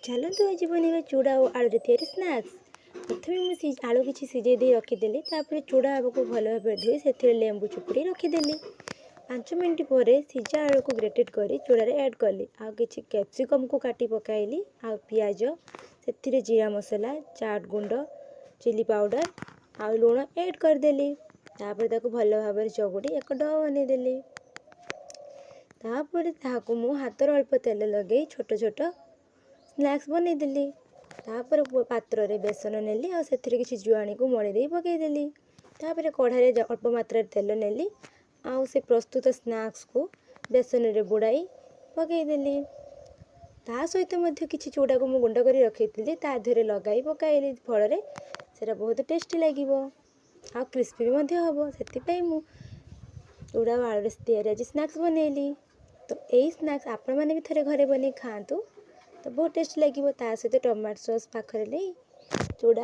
चलतु आज बनवा चूड़ा और आलू तैयारी स्नाक्स। प्रथम मुझे आलू किसी सिझे दे रखीदेली चूड़ा को भल भाव धोई से लेंबू चुपुड़ी रखीदेली। 5 मिनट पर सिझा आलू को ग्रेटेड कर चूड़ा ऐड कली आ कि कैप्सिकम को काटी पकाइली आ पियाज से जीरा मसला चाट गुंड चिली पाउडर आ लुण ऐड करदेली। तापर भल भाव चगुड़ी एक डो बनईदेली। तापर ताकू मु हाथ अल्प तेल लगे छोट छोट स्नैक्स बनईदेली। तापर पात्र रे बेसन नेली और से किसी जुआणी को मड़ी दे पकईदेली। तापर कढ़ाई अल्प मात्रा तेल नेली आउ से प्रस्तुत स्नैक्स को बेसन रे बुड़ाई पकईदेली। ता सहित मध्य किसी चूड़ा को मु गुंड कर रखी ता देहरे लगाई पकाइली फल से बहुत टेस्टी लगे आ क्रिस्पी भी हम से मु चूड़ा आलू तैयारी आज स्नैक्स बनैली। तो यही स्नैक्स आपण मैंने भी थे घरे बन खातु तो बहुत टेस्ट लगे। सहित टमाटो सॉस पाखरे नहीं चूड़ा